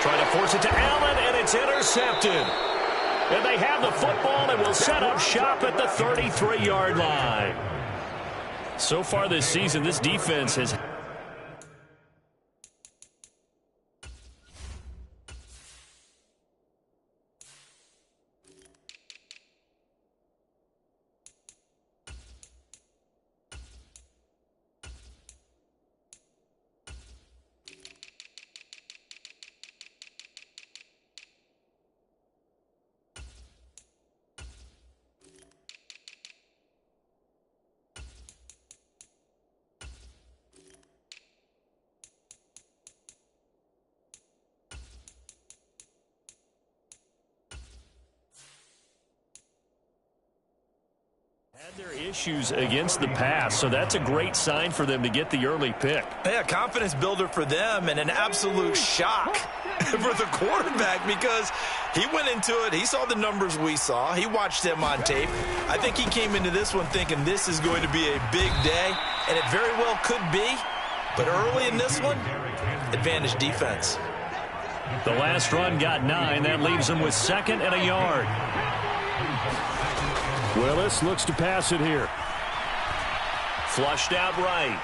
trying to force it to Allen, and it's intercepted. And they have the football and will set up shop at the 33-yard line. So far this season, this defense has... their issues against the pass, so that's a great sign for them to get the early pick. Yeah, confidence builder for them and an absolute shock for the quarterback because he went into it. He saw the numbers we saw. He watched them on tape. I think he came into this one thinking this is going to be a big day, and it very well could be. But early in this one, advantage defense. The last run got 9. That leaves them with 2nd and a yard. Willis looks to pass it here. Flushed out right.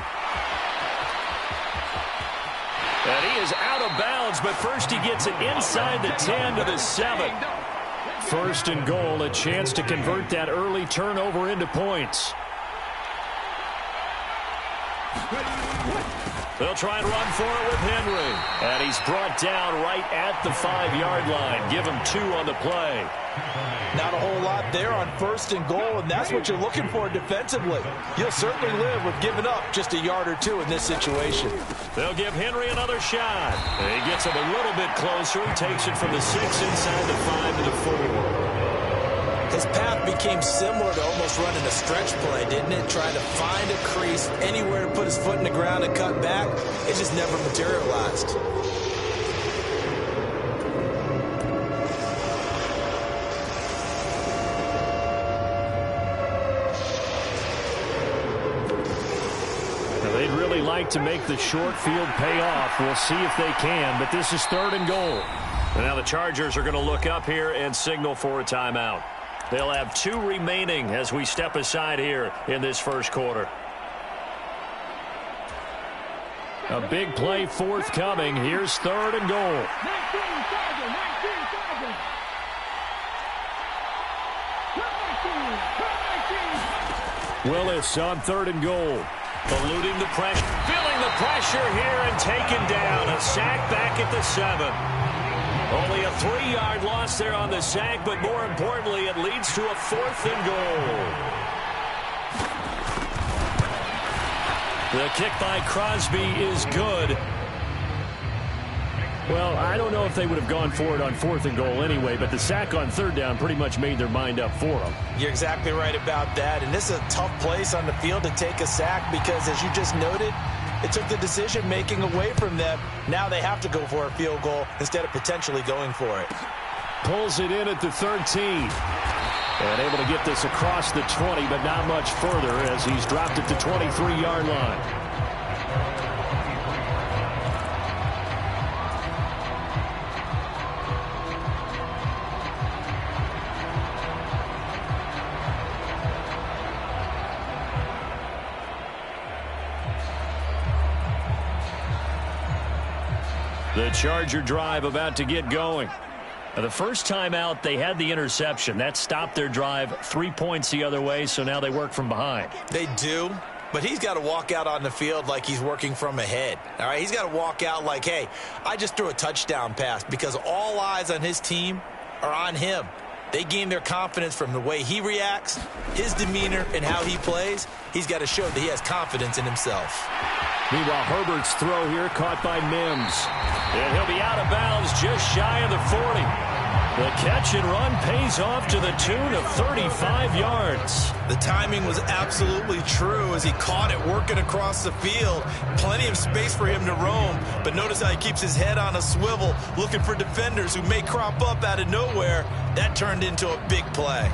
And he is out of bounds, but first he gets it inside the 10 to the 7. 1st and goal, a chance to convert that early turnover into points. They'll try and run for it with Henry. And he's brought down right at the 5-yard line. Give him 2 on the play. Not a whole lot there on 1st and goal, and that's what you're looking for defensively. You'll certainly live with giving up just a yard or 2 in this situation. They'll give Henry another shot. And he gets him a little bit closer. He takes it from the 6 inside the 5 to the 4. His path became similar to almost running a stretch play, didn't it? Trying to find a crease, anywhere to put his foot in the ground and cut back. It just never materialized. They'd really like to make the short field pay off. We'll see if they can, but this is 3rd and goal. And now the Chargers are going to look up here and signal for a timeout. They'll have 2 remaining as we step aside here in this first quarter. A big play forthcoming. Here's 3rd and goal. Willis on 3rd and goal. Eluding the pressure, feeling the pressure here and taken down. A sack back at the 7. Only a 3-yard loss there on the sack, but more importantly, it leads to a 4th and goal. The kick by Crosby is good. Well, I don't know if they would have gone for it on 4th and goal anyway, but the sack on 3rd down pretty much made their mind up for them. You're exactly right about that, and this is a tough place on the field to take a sack because, as you just noted, it took the decision-making away from them. Now they have to go for a field goal instead of potentially going for it. Pulls it in at the 13. And able to get this across the 20, but not much further as he's dropped at the 23-yard line. The Charger drive about to get going. The first time out, they had the interception. That stopped their drive 3 points the other way, so now they work from behind. They do, but he's got to walk out on the field like he's working from ahead. All right, he's got to walk out like, hey, I just threw a touchdown pass because all eyes on his team are on him. They gain their confidence from the way he reacts, his demeanor, and how he plays. He's got to show that he has confidence in himself. Meanwhile, Herbert's throw here caught by Mims. And he'll be out of bounds just shy of the 40. The catch and run pays off to the tune of 35 yards. The timing was absolutely true as he caught it working across the field. Plenty of space for him to roam, but notice how he keeps his head on a swivel, looking for defenders who may crop up out of nowhere. That turned into a big play.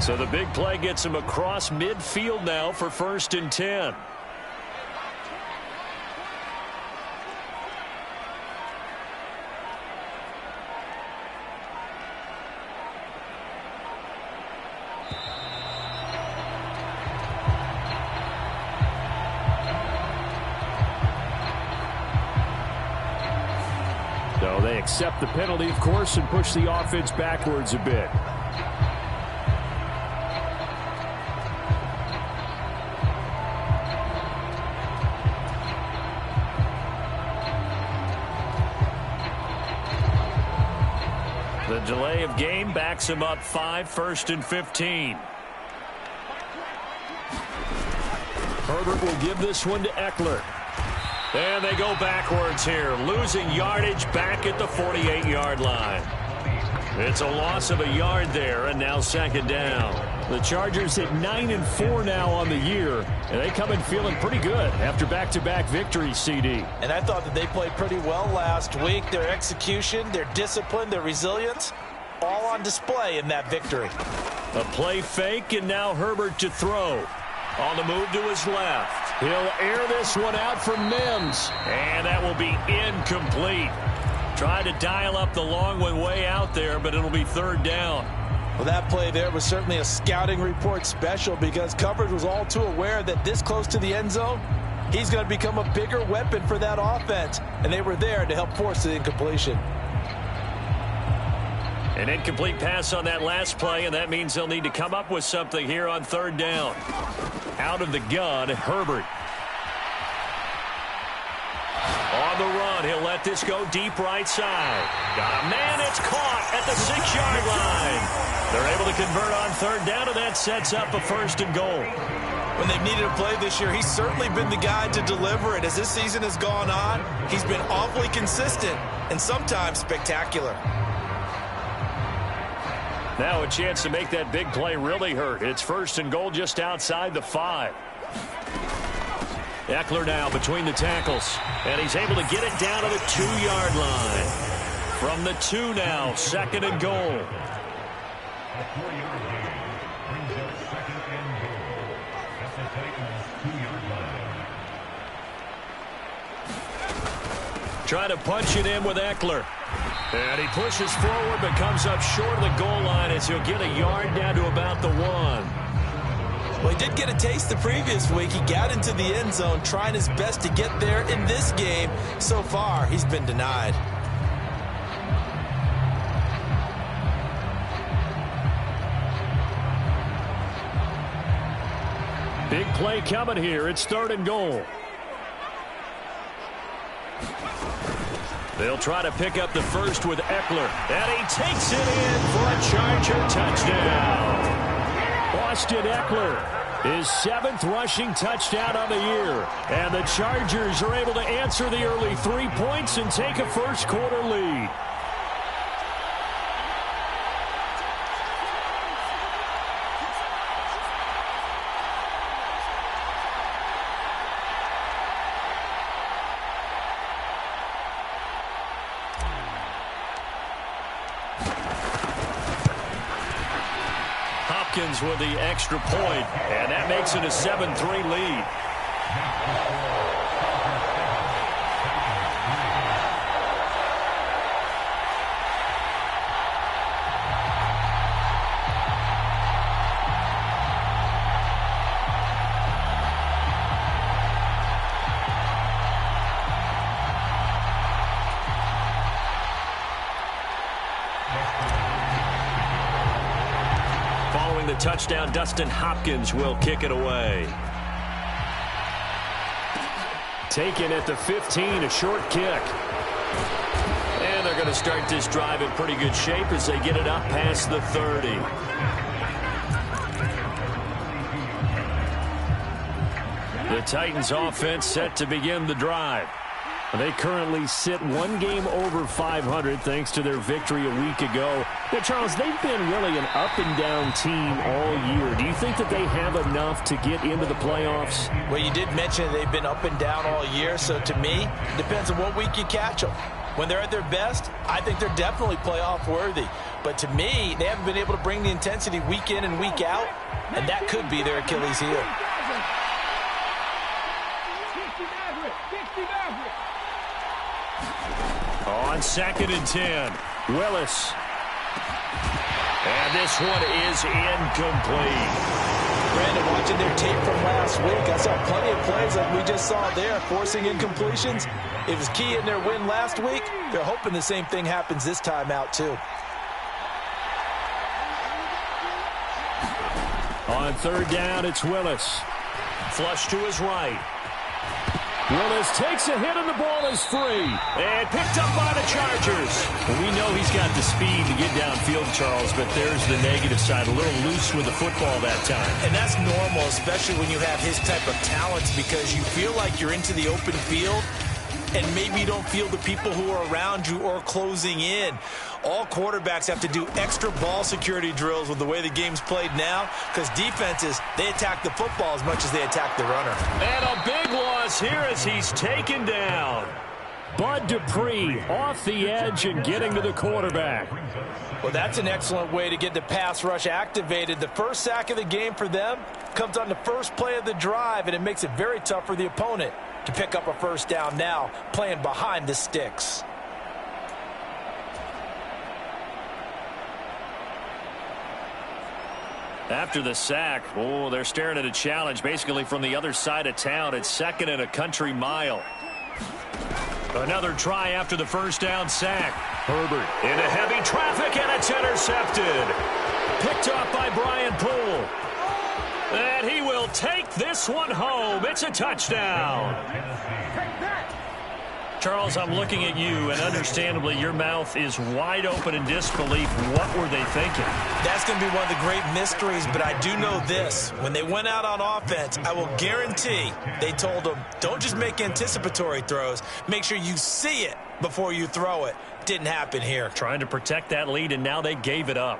So the big play gets him across midfield now for 1st and 10. So they accept the penalty, of course, and push the offense backwards a bit. The delay of game backs him up 5, 1st and 15. Herbert will give this one to Eckler. And they go backwards here, losing yardage back at the 48-yard line. It's a loss of a yard there, and now 2nd down. The Chargers hit 9-4 now on the year, and they come in feeling pretty good after back-to-back victories, CD. And I thought that they played pretty well last week. Their execution, their discipline, their resilience, all on display in that victory. A play fake, and now Herbert to throw. On the move to his left. He'll air this one out for Mims. And that will be incomplete. Tried to dial up the long one way out there, but it'll be 3rd down. Well, that play there was certainly a scouting report special because coverage was all too aware that this close to the end zone, he's going to become a bigger weapon for that offense. And they were there to help force the incompletion. An incomplete pass on that last play, and that means they'll need to come up with something here on 3rd down. Out of the gun, Herbert. On the run, he'll let this go deep right side. Got a man, it's caught at the 6-yard line. They're able to convert on 3rd down, and that sets up a 1st and goal. When they've needed a play this year, he's certainly been the guy to deliver it. As this season has gone on, he's been awfully consistent and sometimes spectacular. Now a chance to make that big play really hurt. It's 1st and goal just outside the 5. Eckler now between the tackles, and he's able to get it down to the 2-yard line. From the 2 now, 2nd and goal. Trying to punch it in with Eckler. And he pushes forward but comes up short of the goal line as he'll get a yard down to about the 1. Well, he did get a taste the previous week. He got into the end zone trying his best to get there in this game. So far, he's been denied. Big play coming here. It's 3rd and goal. They'll try to pick up the first with Eckler. And he takes it in for a Charger touchdown. Austin Eckler, his 7th rushing touchdown on the year. And the Chargers are able to answer the early 3 points and take a first-quarter lead. With the extra point, and that makes it a 7-3 lead. Touchdown, Dustin Hopkins will kick it away. Taken at the 15, a short kick. And they're going to start this drive in pretty good shape as they get it up past the 30. The Titans offense set to begin the drive. They currently sit 1 game over 500 thanks to their victory a week ago. Now, Charles, they've been really an up-and-down team all year. Do you think that they have enough to get into the playoffs? Well, you did mention they've been up and down all year, so to me, it depends on what week you catch them. When they're at their best, I think they're definitely playoff worthy. But to me, they haven't been able to bring the intensity week in and week out, and that could be their Achilles heel. On 2nd and 10, Willis. And this one is incomplete. Brandon, watching their tape from last week, I saw plenty of plays like we just saw there, forcing incompletions. It was key in their win last week. They're hoping the same thing happens this time out, too. On 3rd down, it's Willis. Flush to his right. Willis takes a hit and the ball is free. And picked up by the Chargers. Well, we know he's got the speed to get downfield, Charles, but there's the negative side. A little loose with the football that time. And that's normal, especially when you have his type of talents, because you feel like you're into the open field and maybe you don't feel the people who are around you or closing in. All quarterbacks have to do extra ball security drills with the way the game's played now, because defenses, they attack the football as much as they attack the runner. And a big loss here as he's taken down. Bud Dupree off the edge and getting to the quarterback. Well, that's an excellent way to get the pass rush activated. The first sack of the game for them comes on the first play of the drive, and it makes it very tough for the opponent to pick up a first down now, playing behind the sticks. After the sack, they're staring at a challenge basically from the other side of town. It's 2nd and a country mile. Another try after the first down sack. Herbert into heavy traffic, and it's intercepted. Picked up by Brian Poole. And he will take this one home. It's a touchdown. Charles, I'm looking at you, and understandably, your mouth is wide open in disbelief. What were they thinking? That's going to be one of the great mysteries, but I do know this. When they went out on offense, I will guarantee they told them, don't just make anticipatory throws. Make sure you see it before you throw it. Didn't happen here. Trying to protect that lead, and now they gave it up.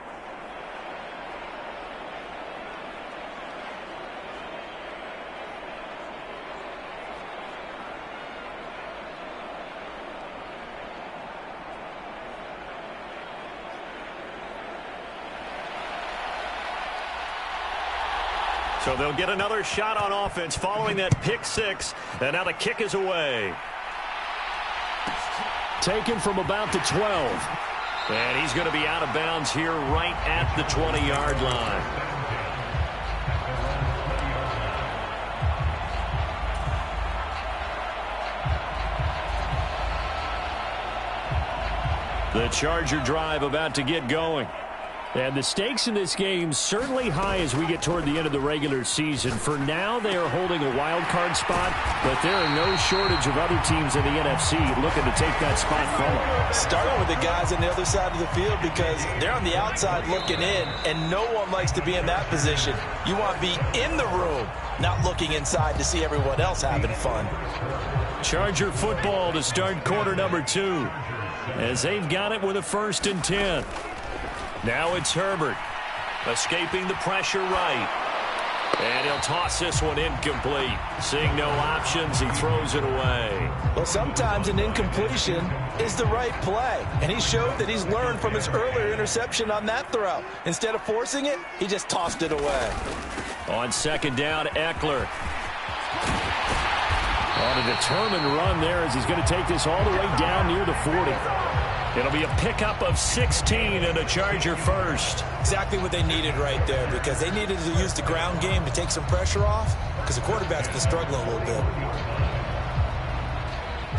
So they'll get another shot on offense following that pick six. And now the kick is away. Taken from about the 12. And he's going to be out of bounds here right at the 20-yard line. The Charger drive about to get going. And the stakes in this game certainly high as we get toward the end of the regular season. For now, they are holding a wild card spot, but there are no shortage of other teams in the NFC looking to take that spot from them. Starting with the guys on the other side of the field, because they're on the outside looking in, and no one likes to be in that position. You want to be in the room, not looking inside to see everyone else having fun. Charger football to start quarter number 2, as they've got it with a 1st and 10. Now it's Herbert, escaping the pressure right. And he'll toss this one incomplete. Seeing no options, he throws it away. Well, sometimes an incompletion is the right play. And he showed that he's learned from his earlier interception on that throw. Instead of forcing it, he just tossed it away. On 2nd down, Eckler. On a determined run there as he's going to take this all the way down near the 40. It'll be a pickup of 16 and a Charger first. Exactly what they needed right there, because they needed to use the ground game to take some pressure off, because the quarterback's been struggling a little bit.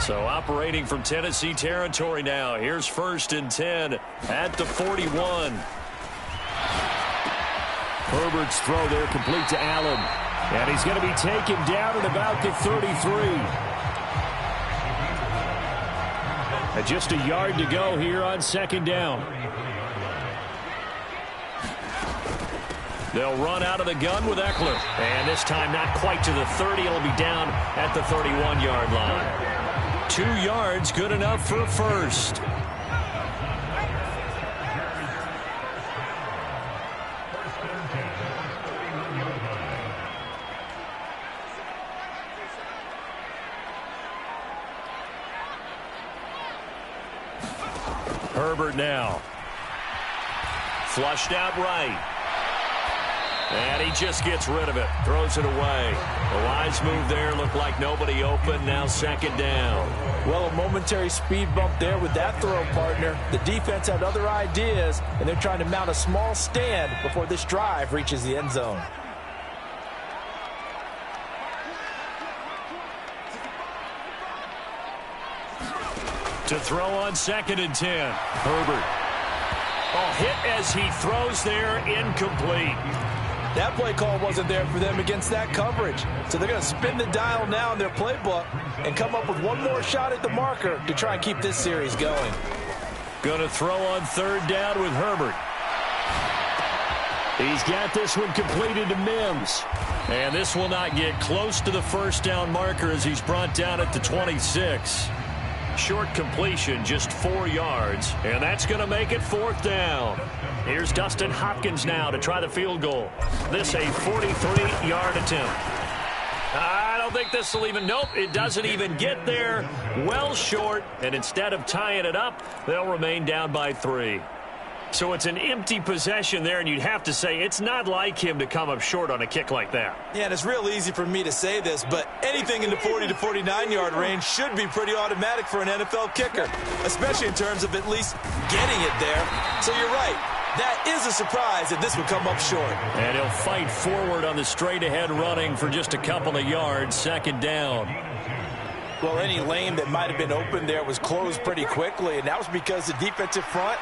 So operating from Tennessee territory now. Here's 1st and 10 at the 41. Herbert's throw there complete to Allen. And he's going to be taken down at about the 33. And just a yard to go here on 2nd down. They'll run out of the gun with Eckler. And this time not quite to the 30. It'll be down at the 31-yard line. 2 yards, good enough for a first. Herbert now. Flushed out right. And he just gets rid of it. Throws it away. A wise move there. Looked like nobody open. Now second down. Well, a momentary speed bump there with that throw, partner. The defense had other ideas, and they're trying to mount a small stand before this drive reaches the end zone. To throw on 2nd and 10. Herbert. Oh, hit as he throws there, incomplete. That play call wasn't there for them against that coverage. So they're going to spin the dial now in their playbook and come up with one more shot at the marker to try and keep this series going. Going to throw on 3rd down with Herbert. He's got this one completed to Mims. And this will not get close to the first down marker as he's brought down at the 26. Short completion, just 4 yards, and that's going to make it 4th down. Here's Dustin Hopkins now to try the field goal. This a 43-yard attempt. I don't think this will even, nope, it doesn't even get there. Well short, and instead of tying it up, they'll remain down by 3. So it's an empty possession there, and you'd have to say it's not like him to come up short on a kick like that. Yeah, and it's real easy for me to say this, but anything in the 40 to 49-yard range should be pretty automatic for an NFL kicker, especially in terms of at least getting it there. So you're right. That is a surprise that this would come up short. And he'll fight forward on the straight-ahead running for just a couple of yards, 2nd down. Well, any lane that might have been open there was closed pretty quickly, and that was because the defensive front,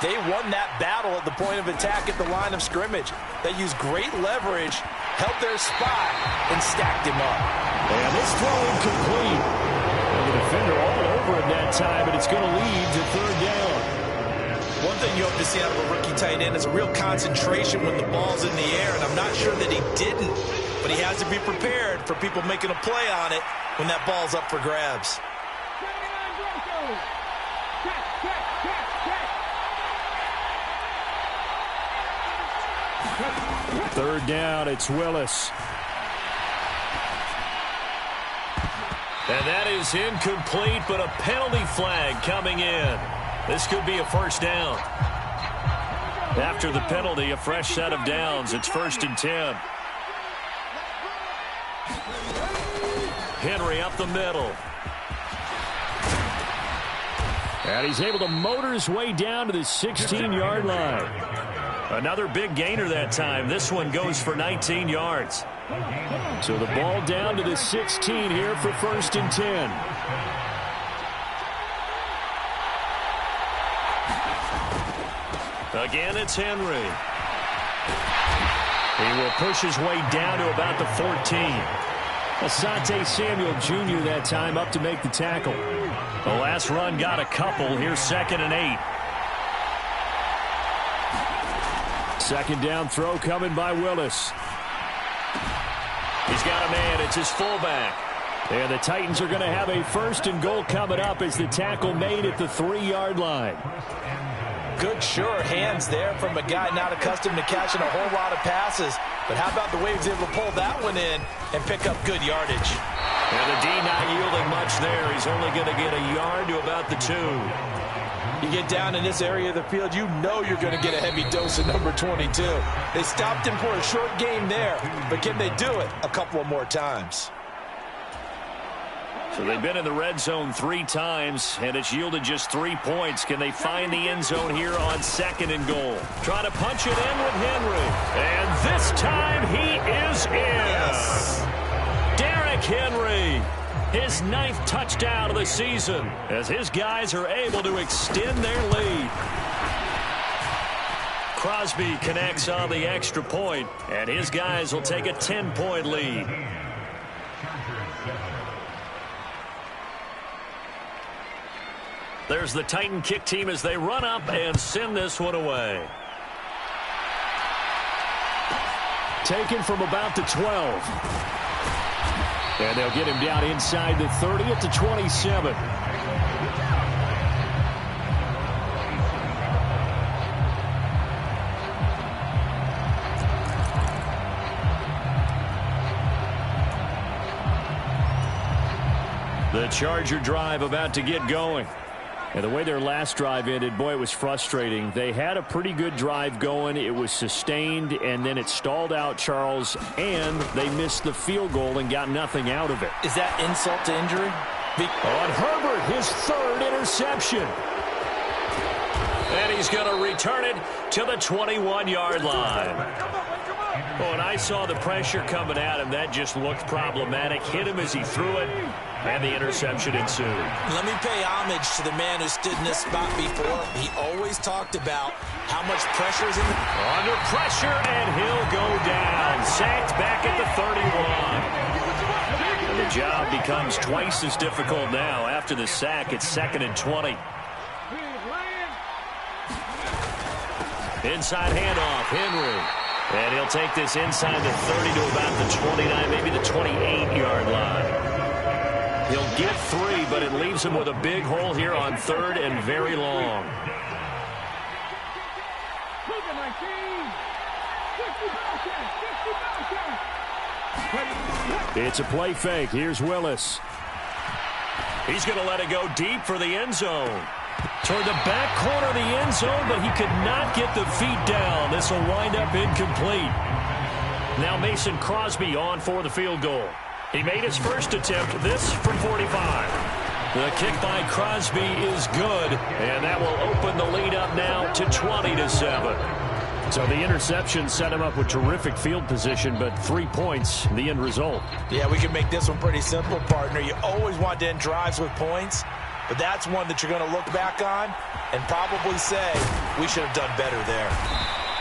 they won that battle at the point of attack at the line of scrimmage. They used great leverage, held their spot, and stacked him up. And this throw incomplete. And the defender all over him that time, but it's going to lead to 3rd down. One thing you hope to see out of a rookie tight end is a real concentration when the ball's in the air, and I'm not sure that he didn't, but he has to be prepared for people making a play on it when that ball's up for grabs. Third down, it's Willis. And that is incomplete, but a penalty flag coming in. This could be a first down. After the penalty, a fresh set of downs. It's 1st and 10. Henry up the middle. And he's able to motor his way down to the 16-yard line. Another big gainer that time. This one goes for 19 yards. So the ball down to the 16 here for 1st and 10. Again, it's Henry. He will push his way down to about the 14. Asante Samuel Jr. that time up to make the tackle. The last run got a couple. Here's 2nd and 8. 2nd down throw coming by Willis. He's got a man. It's his fullback. And the Titans are going to have a 1st and goal coming up as the tackle made at the 3-yard line. Good, sure hands there from a guy not accustomed to catching a whole lot of passes. But how about the way he was able to pull that one in and pick up good yardage? And the D not yielding much there. He's only going to get a yard to about the 2. You get down in this area of the field, you know you're going to get a heavy dose of number 22. They stopped him for a short game there, but can they do it a couple of more times? So they've been in the red zone 3 times, and it's yielded just 3 points. Can they find the end zone here on 2nd and goal? Trying to punch it in with Henry. And this time he is in. Yes. Derrick Henry, his 9th touchdown of the season, as his guys are able to extend their lead. Crosby connects on the extra point, and his guys will take a 10-point lead. There's the Titan kick team as they run up and send this one away. Taken from about the 12. And they'll get him down inside the 30 at the 27. The Charger drive about to get going. And the way their last drive ended, boy, it was frustrating. They had a pretty good drive going. It was sustained, and then it stalled out, Charles, and they missed the field goal and got nothing out of it. Is that insult to injury? On Herbert, his third interception. And he's going to return it to the 21-yard line. When I saw the pressure coming at him, that just looked problematic. Hit him as he threw it, and the interception ensued. Let me pay homage to the man who stood in this spot before. He always talked about how much pressure is in the... Under pressure, and he'll go down. Sacked back at the 31. And the job becomes twice as difficult now. After the sack, it's 2nd and 20. Inside handoff, Henry. And he'll take this inside the 30 to about the 29, maybe the 28-yard line. He'll get 3, but it leaves him with a big hole here on 3rd and very long. It's a play fake. Here's Willis. He's going to let it go deep for the end zone. Toward the back corner of the end zone, but he could not get the feet down. This will wind up incomplete. Now Mason Crosby on for the field goal. He made his first attempt, this from 45. The kick by Crosby is good, and that will open the lead up now to 20-7. So the interception set him up with terrific field position, but 3 points, the end result. Yeah, we can make this one pretty simple, partner. You always want to end drives with points. But that's one that you're going to look back on and probably say, we should have done better there.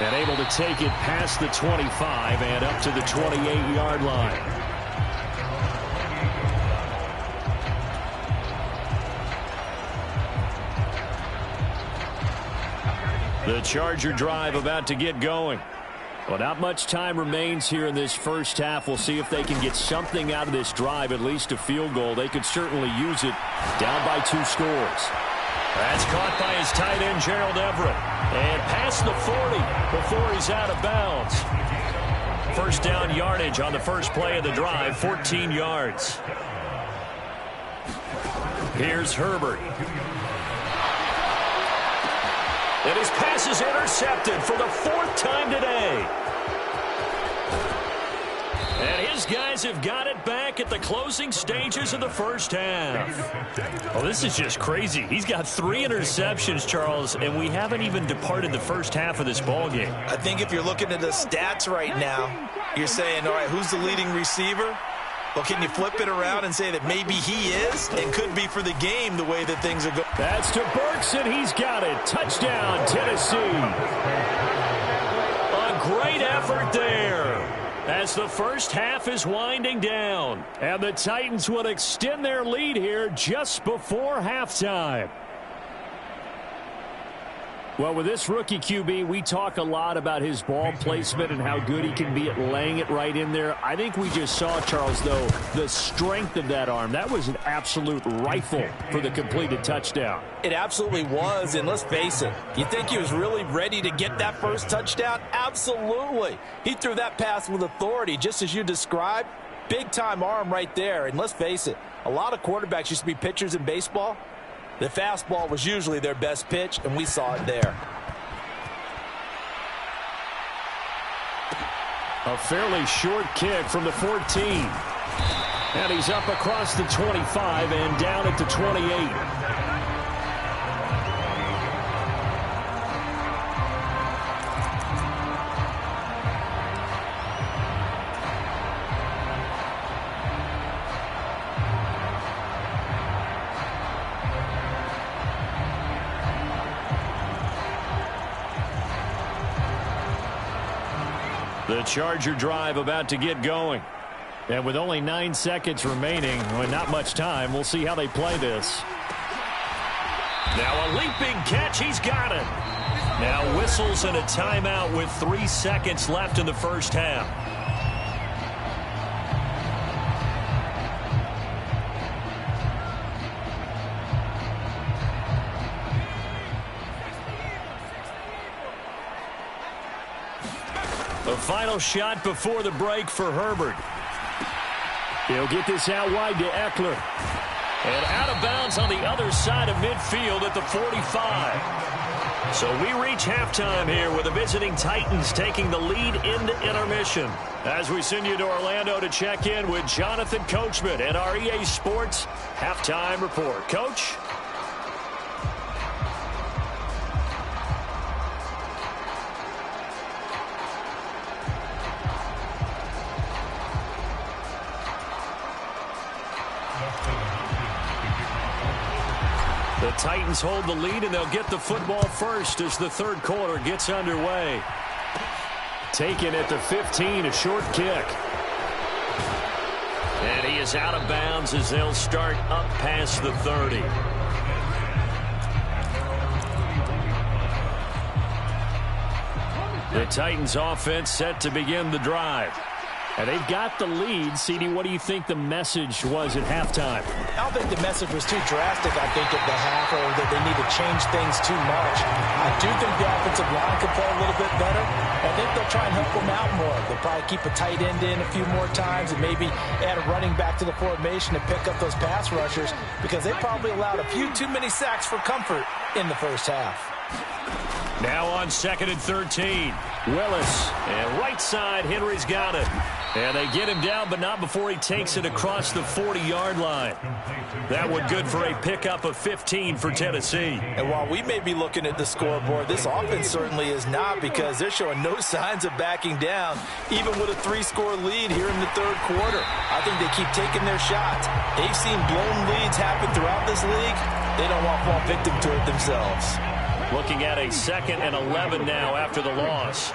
And able to take it past the 25 and up to the 28-yard line. The Charger drive about to get going. Well, not much time remains here in this first half. We'll see if they can get something out of this drive, at least a field goal. They could certainly use it down by 2 scores. That's caught by his tight end, Gerald Everett. And past the 40 before he's out of bounds. First down yardage on the first play of the drive, 14 yards. Here's Herbert. And his pass is intercepted for the 4th time today. And his guys have got it back at the closing stages of the first half. Oh, this is just crazy. He's got 3 interceptions, Charles, and we haven't even departed the first half of this ballgame. I think if you're looking at the stats right now, you're saying, all right, who's the leading receiver? Well, can you flip it around and say that maybe he is and could be for the game the way that things are going? That's to Burks, and he's got it. Touchdown, Tennessee. A great effort there as the first half is winding down. And the Titans will extend their lead here just before halftime. Well, with this rookie QB, we talk a lot about his ball placement and how good he can be at laying it right in there. I think we just saw, Charles, though, the strength of that arm. That was an absolute rifle for the completed touchdown. It absolutely was, and let's face it, you think he was really ready to get that first touchdown? Absolutely. He threw that pass with authority, just as you described. Big-time arm right there, and let's face it, a lot of quarterbacks used to be pitchers in baseball. The fastball was usually their best pitch, and we saw it there. A fairly short kick from the 14. And he's up across the 25 and down at the 28. The Charger drive about to get going. And with only 9 seconds remaining, well, not much time, we'll see how they play this. Now a leaping catch, he's got it. Now whistles and a timeout with 3 seconds left in the first half. The final shot before the break for Herbert. He'll get this out wide to Eckler. And out of bounds on the other side of midfield at the 45. So we reach halftime here with the visiting Titans taking the lead into intermission. As we send you to Orlando to check in with Jonathan Coachman and our EA Sports Halftime Report. Coach? The Titans hold the lead, and they'll get the football first as the third quarter gets underway. Taken at the 15, a short kick. And he is out of bounds as they'll start up past the 30. The Titans offense set to begin the drive. And they've got the lead. CD, what do you think the message was at halftime? I don't think the message was too drastic, I think, at the half, or that they need to change things too much. I do think the offensive line could play a little bit better. I think they'll try and help them out more. They'll probably keep a tight end in a few more times and maybe add a running back to the formation to pick up those pass rushers, because they probably allowed a few too many sacks for comfort in the first half. Now on 2nd and 13. Willis. And right side, Henry's got it. And they get him down, but not before he takes it across the 40-yard line. That one good for a pickup of 15 for Tennessee. And while we may be looking at the scoreboard, this offense certainly is not, because they're showing no signs of backing down, even with a 3-score lead here in the third quarter. I think they keep taking their shots. They've seen blown leads happen throughout this league. They don't want to fall victim to it themselves. Looking at a 2nd and 11 now after the loss.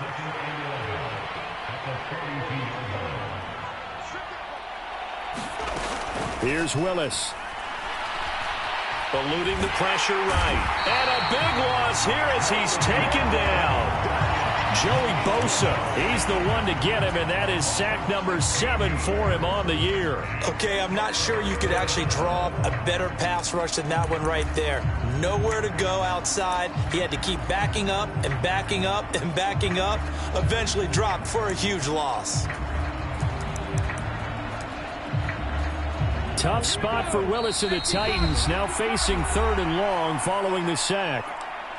Here's Willis. Eluding the pressure right. And a big loss here as he's taken down. Joey Bosa, he's the one to get him, and that is sack number 7 for him on the year. Okay, I'm not sure you could actually draw a better pass rush than that one right there. Nowhere to go outside. He had to keep backing up and backing up and backing up. Eventually dropped for a huge loss. Tough spot for Willis and the Titans, now facing 3rd and long following the sack.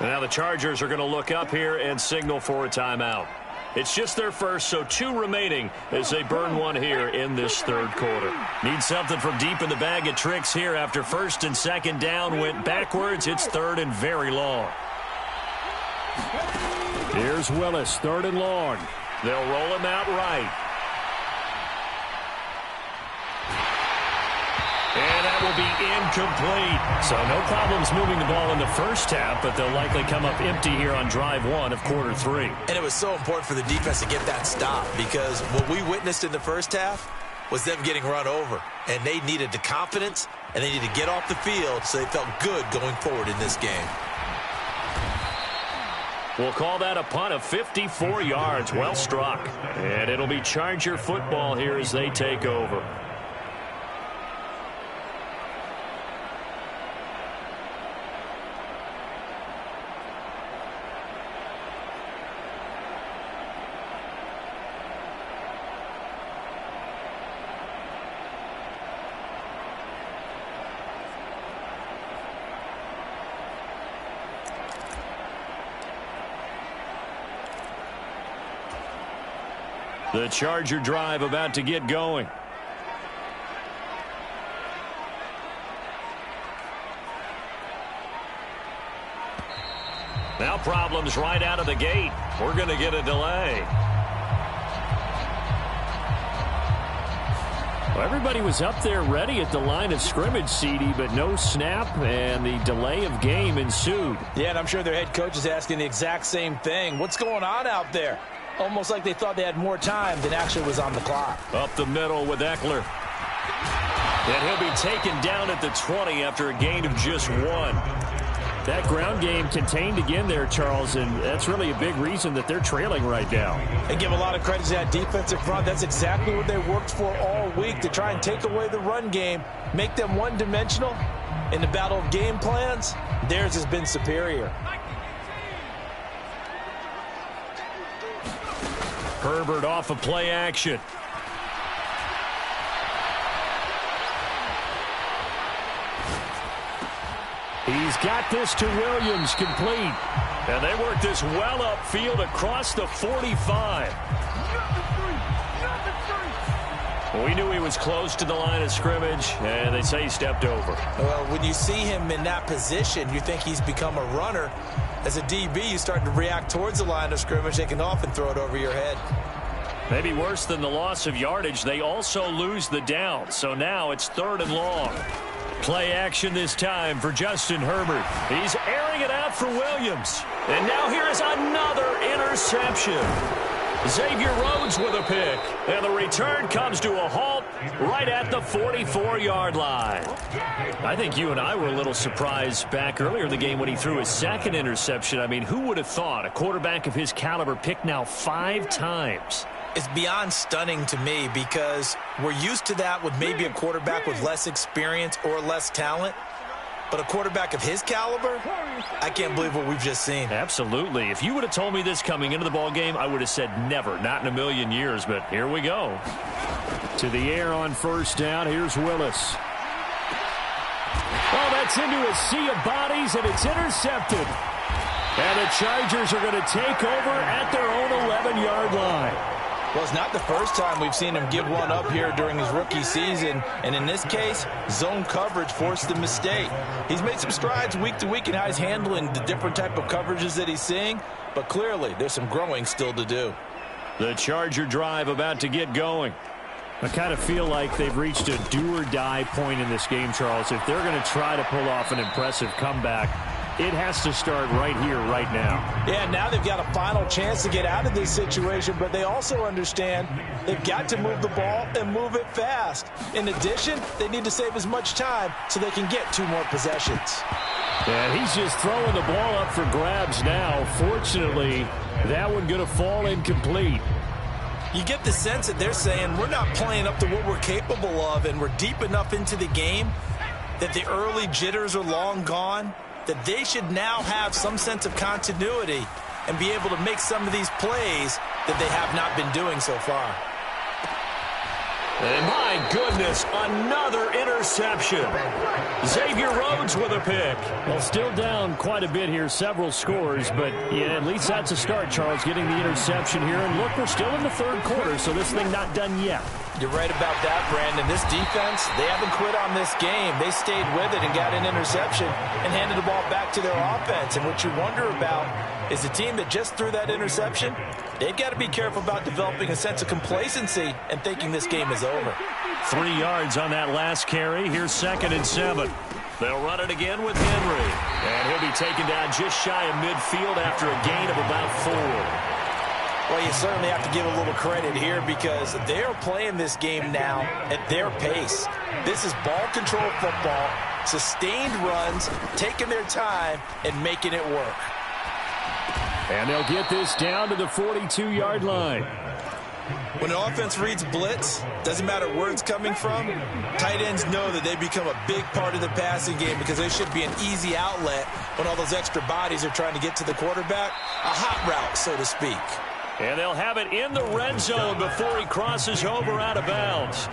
Now the Chargers are going to look up here and signal for a timeout. It's just their first, so 2 remaining as they burn one here in this third quarter. Need something from deep in the bag of tricks here after 1st and 2nd down went backwards. It's 3rd and very long. Here's Willis, 3rd and long. They'll roll him out right. And that will be incomplete. So no problems moving the ball in the first half, but they'll likely come up empty here on drive 1 of quarter 3. And it was so important for the defense to get that stop, because what we witnessed in the first half was them getting run over. And they needed the confidence, and they needed to get off the field so they felt good going forward in this game. We'll call that a punt of 54 yards. Well struck. And it'll be Charger football here as they take over. The Charger drive about to get going. Now problems right out of the gate. We're going to get a delay. Well, everybody was up there ready at the line of scrimmage, CD, but no snap, and the delay of game ensued. Yeah, and I'm sure their head coach is asking the exact same thing. What's going on out there? Almost like they thought they had more time than actually was on the clock. Up the middle with Eckler. And he'll be taken down at the 20 after a gain of just 1. That ground game contained again there, Charles, and that's really a big reason that they're trailing right now. And give a lot of credit to that defensive front. That's exactly what they worked for all week, to try and take away the run game, make them one-dimensional. In the battle of game plans, theirs has been superior. Herbert off of play action. He's got this to Williams, complete. And they work this well upfield across the 45. We knew he was close to the line of scrimmage, and they say he stepped over. Well, when you see him in that position, you think he's become a runner. As a DB, you start to react towards the line of scrimmage. They can often throw it over your head. Maybe worse than the loss of yardage, they also lose the down. So now it's 3rd and long. Play action this time for Justin Herbert. He's airing it out for Williams. And now here is another interception. Xavier Rhodes with a pick. And the return comes to a halt right at the 44-yard line. I think you and I were a little surprised back earlier in the game when he threw his 2nd interception. I mean, who would have thought a quarterback of his caliber picked now 5 times? It's beyond stunning to me because we're used to that with maybe a quarterback with less experience or less talent. But a quarterback of his caliber, I can't believe what we've just seen. Absolutely. If you would have told me this coming into the ball game, I would have said never, not in a million years. But here we go. To the air on 1st down. Here's Willis. Oh, that's into a sea of bodies, and it's intercepted. And the Chargers are going to take over at their own 11-yard line. Well, it's not the first time we've seen him give one up here during his rookie season. And in this case, zone coverage forced the mistake. He's made some strides week to week in how he's handling the different type of coverages that he's seeing. But clearly, there's some growing still to do. The Charger drive about to get going. I kind of feel like they've reached a do-or-die point in this game, Charles. If they're going to try to pull off an impressive comeback, it has to start right here, right now. Yeah, now they've got a final chance to get out of this situation, but they also understand they've got to move the ball and move it fast. In addition, they need to save as much time so they can get 2 more possessions. Yeah, he's just throwing the ball up for grabs now. Fortunately, that one going to fall incomplete. You get the sense that they're saying we're not playing up to what we're capable of, and we're deep enough into the game that the early jitters are long gone, that they should now have some sense of continuity and be able to make some of these plays that they have not been doing so far. And my goodness, another interception. Xavier Rhodes with a pick. Well, still down quite a bit here, several scores, but yeah, at least that's a start, Charles, getting the interception here. And look, we're still in the 3rd quarter, so this thing not done yet. You're right about that, Brandon. This defense, they haven't quit on this game. They stayed with it and got an interception and handed the ball back to their offense. And what you wonder about is the team that just threw that interception, they've got to be careful about developing a sense of complacency and thinking this game is over. 3 yards on that last carry. Here's 2nd and 7. They'll run it again with Henry. And he'll be taken down just shy of midfield after a gain of about 4. Well, you certainly have to give a little credit here because they're playing this game now at their pace. This is ball control football, sustained runs, taking their time, and making it work. And they'll get this down to the 42-yard line. When an offense reads blitz, doesn't matter where it's coming from, tight ends know that they become a big part of the passing game because they should be an easy outlet when all those extra bodies are trying to get to the quarterback. A hot route, so to speak. And they'll have it in the red zone before he crosses over out of bounds.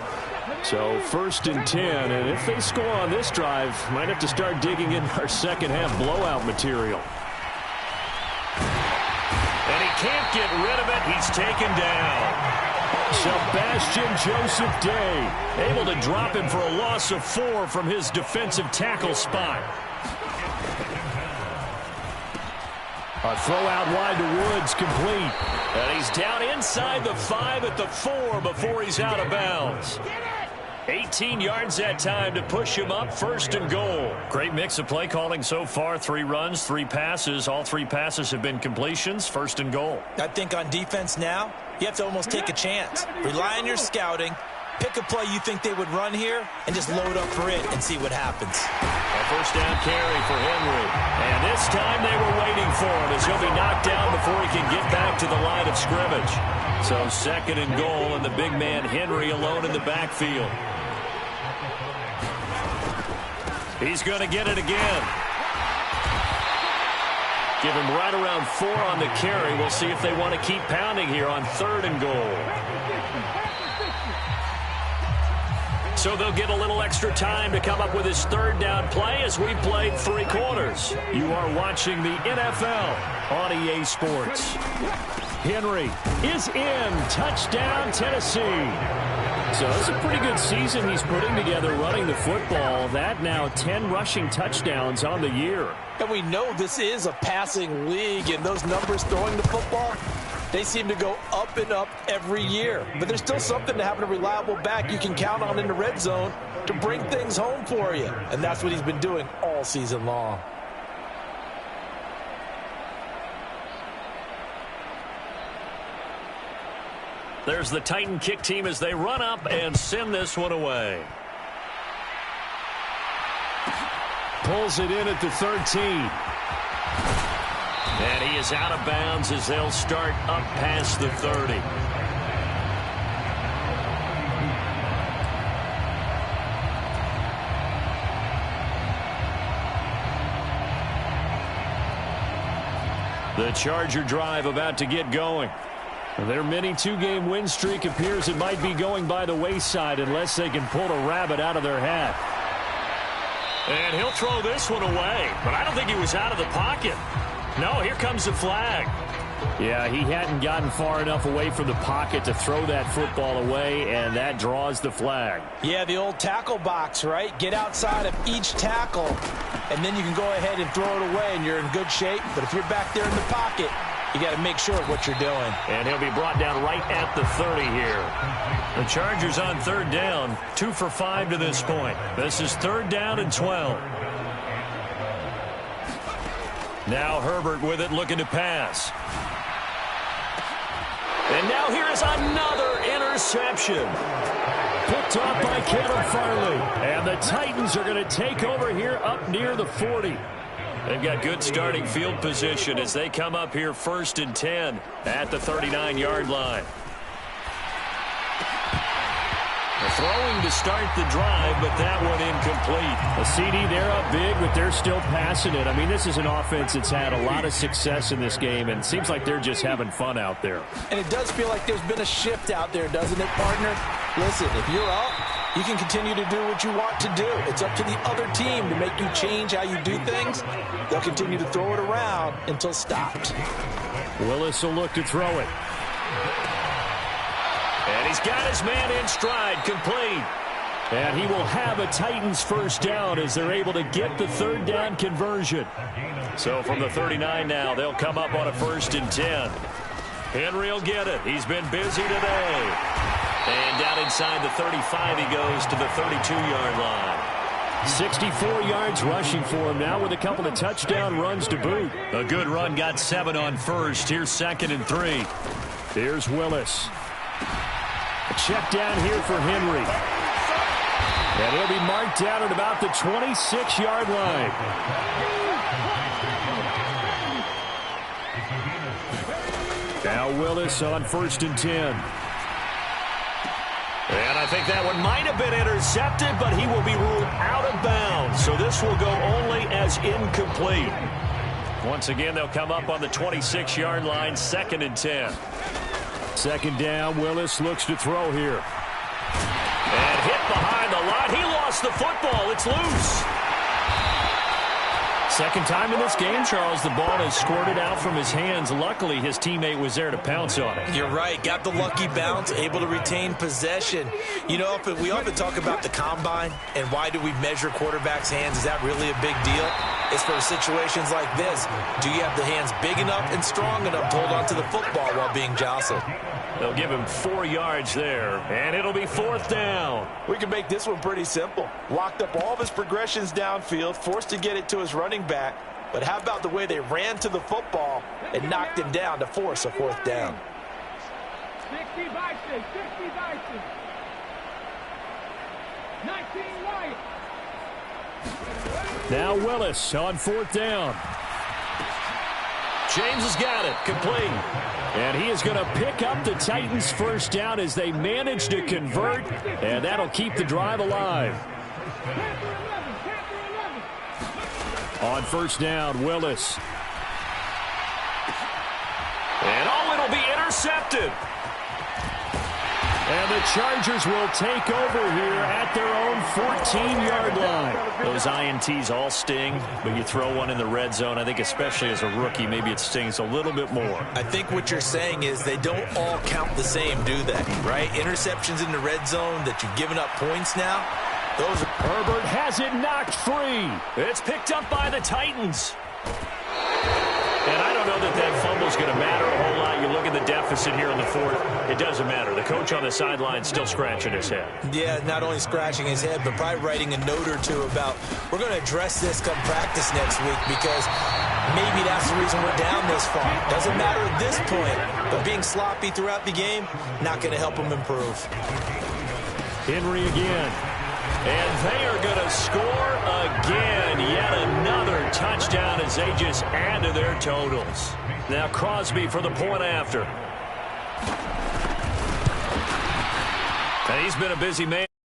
So 1st and 10, and if they score on this drive, might have to start digging in our second-half blowout material. And he can't get rid of it. He's taken down. Sebastian Joseph Day able to drop him for a loss of 4 from his defensive tackle spot. A throw out wide to Woods, complete. And he's down inside the 5 at the 4 before he's out of bounds. 18 yards that time to push him up, 1st and goal. Great mix of play calling so far. 3 runs, 3 passes. All 3 passes have been completions, 1st and goal. I think on defense now, you have to almost take a chance. Rely on your scouting. Pick a play you think they would run here and just load up for it and see what happens. A 1st down carry for Henry. And this time they were waiting for him as he'll be knocked down before he can get back to the line of scrimmage. So 2nd and goal, and the big man Henry alone in the backfield. He's going to get it again. Give him right around 4 on the carry. We'll see if they want to keep pounding here on 3rd and goal. So they'll get a little extra time to come up with his third down play as we played 3 quarters. You are watching the NFL on EA Sports. Henry is in. Touchdown, Tennessee. So it's a pretty good season he's putting together running the football. That now 10 rushing touchdowns on the year. And we know this is a passing league, and those numbers throwing the football, they seem to go up and up every year. But there's still something to having a reliable back you can count on in the red zone to bring things home for you. And that's what he's been doing all season long. There's the Titan kick team as they run up and send this one away. Pulls it in at the 13. And he is out of bounds as they'll start up past the 30. The Charger drive about to get going. Their mini 2-game win streak appears it might be going by the wayside unless they can pull a rabbit out of their hat. And he'll throw this one away, but I don't think he was out of the pocket. No, here comes the flag. Yeah, he hadn't gotten far enough away from the pocket to throw that football away, and that draws the flag. Yeah, the old tackle box, right? Get outside of each tackle, and then you can go ahead and throw it away, and you're in good shape. But if you're back there in the pocket, you got to make sure of what you're doing. And he'll be brought down right at the 30 here. The Chargers on third down, 2 for 5 to this point. This is third down and 12. Now Herbert with it, looking to pass. And now here is another interception. Picked off by Caleb Farley. And the Titans are going to take over here up near the 40. They've got good starting field position as they come up here 1st and 10 at the 39-yard line. Throwing to start the drive, but that one incomplete. A CD, they're up big, but they're still passing it. I mean, this is an offense that's had a lot of success in this game, and it seems like they're just having fun out there. And it does feel like there's been a shift out there, doesn't it, partner? Listen, if you're up, you can continue to do what you want to do. It's up to the other team to make you change how you do things. They'll continue to throw it around until stopped. Willis will look to throw it. And he's got his man in stride, complete. And he will have a Titans first down as they're able to get the third down conversion. So from the 39 now, they'll come up on a 1st and 10. Henry will get it. He's been busy today. And down inside the 35, he goes to the 32-yard line. 64 yards rushing for him now with a couple of touchdown runs to boot. A good run, got 7 on first. Here's 2nd and 3. Here's Willis. A check down here for Henry. And he'll be marked down at about the 26-yard line. Now Willis on 1st and 10. And I think that one might have been intercepted, but he will be ruled out of bounds. So this will go only as incomplete. Once again, they'll come up on the 26-yard line, 2nd and 10. 2nd down, Willis looks to throw here. And hit behind the line. He lost the football. It's loose. Second time in this game, Charles, the ball has squirted out from his hands. Luckily, his teammate was there to pounce on it. You're right. Got the lucky bounce, able to retain possession. You know, we often talk about the combine and why do we measure quarterbacks' hands. Is that really a big deal? It's for situations like this. Do you have the hands big enough and strong enough to hold on to the football while being jostled? They'll give him 4 yards there, and it'll be 4th down. We can make this one pretty simple. Locked up all of his progressions downfield, forced to get it to his running back. But how about the way they ran to the football and knocked him down to force a 4th down? 60 Bison, 60 Bison. 19 Wyatt. Now Willis on 4th down. James has got it, complete. And he is going to pick up the Titans first down as they manage to convert, and that'll keep the drive alive. On 1st down, Willis. And it'll be intercepted. And the Chargers will take over here at their own 14-yard line. Those INTs all sting, but you throw one in the red zone, I think especially as a rookie, maybe it stings a little bit more. I think what you're saying is they don't all count the same, do they? Right? Interceptions in the red zone that you've given up points now. Those are... Herbert has it knocked free. It's picked up by the Titans. And I don't know that fumble's going to matter a whole lot. You look at the deficit here in the fourth, it doesn't matter. The coach on the sideline still scratching his head. Yeah, not only scratching his head, but probably writing a note or two about, we're going to address this come practice next week because maybe that's the reason we're down this far. Doesn't matter at this point, but being sloppy throughout the game, not going to help him improve. Henry again. And they are going to score again. Yet another touchdown as they just add to their totals. Now Crosby for the point after. And he's been a busy man.